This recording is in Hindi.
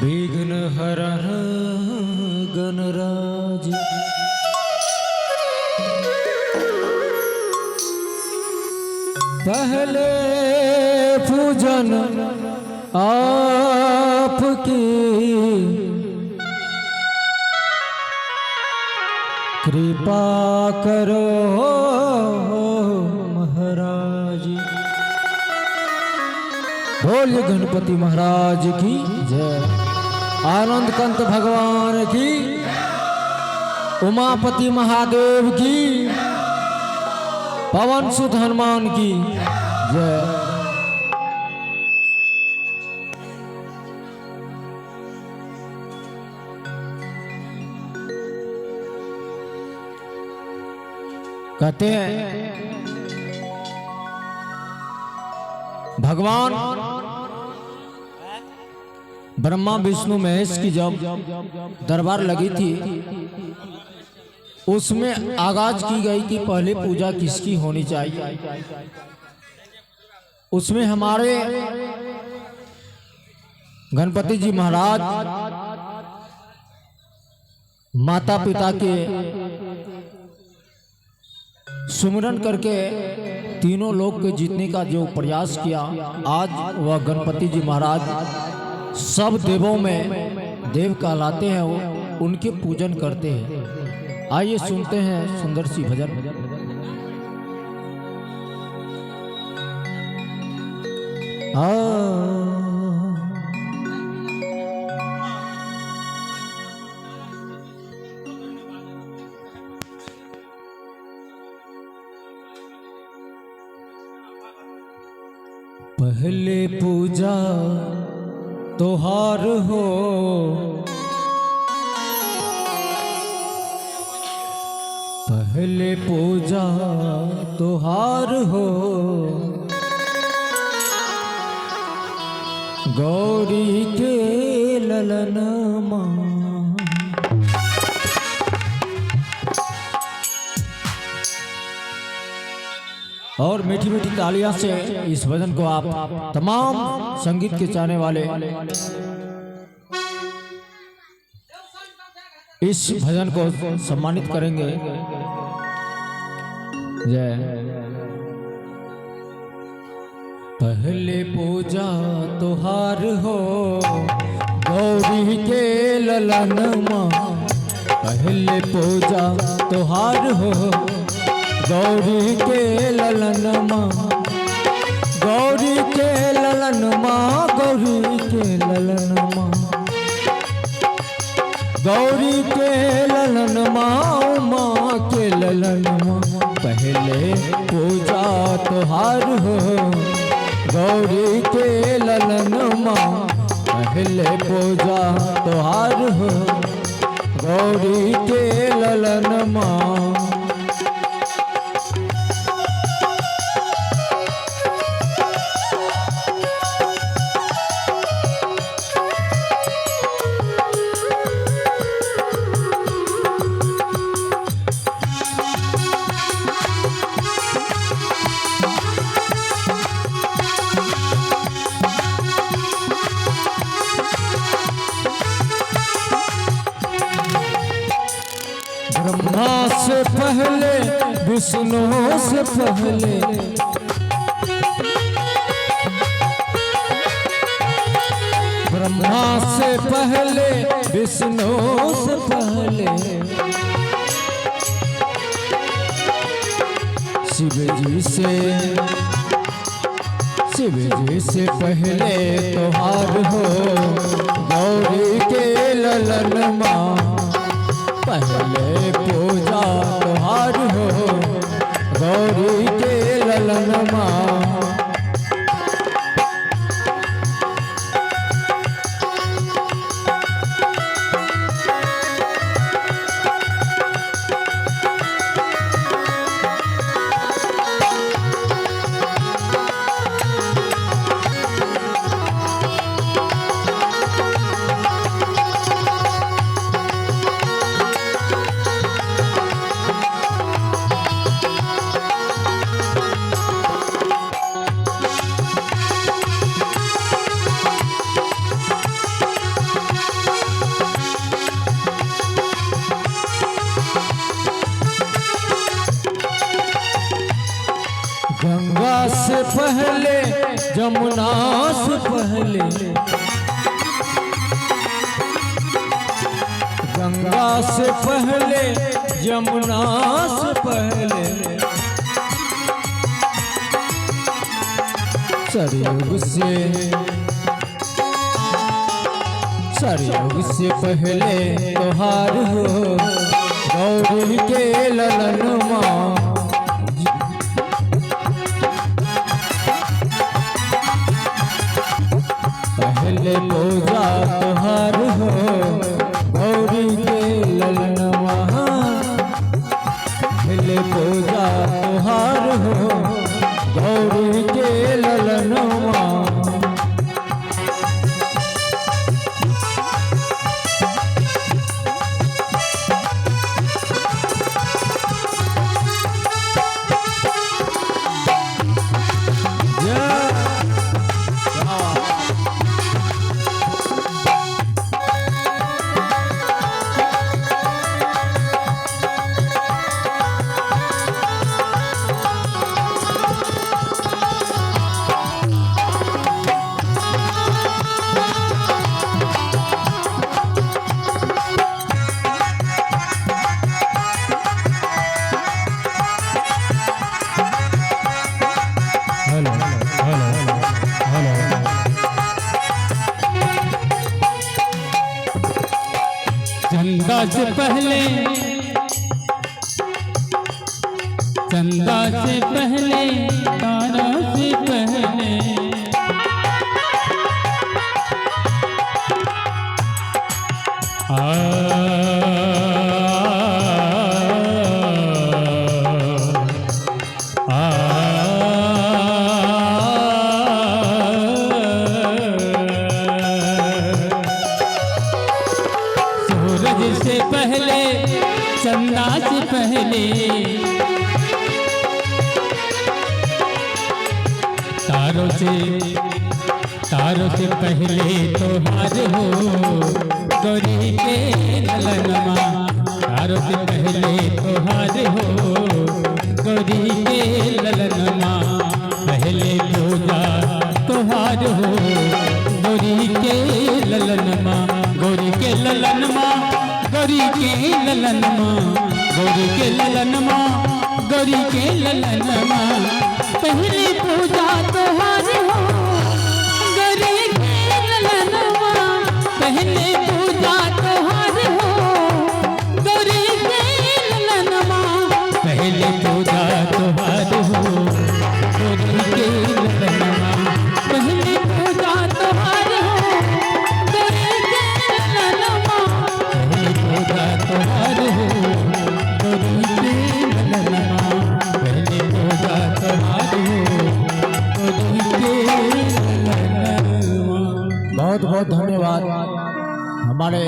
विघ्न हरण गणराज पहले पूजन आपकी कृपा करो महाराज। बोलिए गणपति महाराज की जय। आनंद कंत भगवान की, उमापति महादेव की, पवन सुत हनुमान की जय। कहते हैं भगवान ब्रह्मा विष्णु महेश की जब दरबार लगी थी उसमें आगाज की गई कि पहले पूजा किसकी होनी चाहिए। उसमें हमारे गणपति जी महाराज माता पिता के सुमिरन करके तीनों लोग के जीतने का जो प्रयास किया, आज वह गणपति जी महाराज सब देवों में देव कहलाते हैं, वो उनके पूजन करते हैं। आइए सुनते हैं सुंदर सी भजन। पहले पूजा तोहार हो, पहले पूजा तोहार हो, गौरी के ललन मां। और मीठी मीठी तालियां से इस भजन को आप तमाम संगीत के चाहने वाले इस भजन को सम्मानित करेंगे। जय। पहले पूजा तोहार हो, गौरी के ललन मां। पहले पूजा तोहार हो, गौरी के ललन मां। गौरी के ललन मां, गौरी के ललन मां। गौरी के ललन मां, मां के ललन मां। पहले पूजा तोहार हो, गौरी के ललन मां। पहले पूजा तोहार हो, गौरी के ललन मां। ब्रह्मा से पहले विष्णु से पहले, ब्रह्मा से पहले विष्णु से पहले, शिव जी से पहले तोहार हो, गौरी के ललन मां। पहले पूजा तोहार हो, गौरी के ललन मां। यमुना से पहले, गंगा से पहले, यमुना से पहले, सरयुग से पहले त्योहार हो गौरी के ललन माँ। पहले पूजा त्योहार हो गौरी के ललन माँ। पहले पूजा त्योहार हो गौरी के ललन माँ। चंदा से पहले, चंदा से पहले, तारा से पहले, सूरज से पहले, चंदा से पहले, तारों से पहले त्योहार हो गौरी के ललन माँ। तारों से पहले त्योहार हो गौरी के ललन माँ। पहले पूजा त्योहार हो गौरी के ललन माँ। गौरी के ललन माँ, गौरी के ललन माँ, गौरी के ललन माँ, गौरी के ललन माँ। पहले पूजा त्योहार हो गौरी के ललन माँ। पहले पूजा त्योहार हो गौरी के ललन माँ। पहले पूजा त्योहार हो गौरी के ललन माँ। पहले पूजा त्योहार हो गौरी के ललन माँ। पहले पूजा त्योहार हो गौरी के ललन माँ। पहले पूजा त्योहार हो गौरी के ललन माँ। बहुत बहुत धन्यवाद हमारे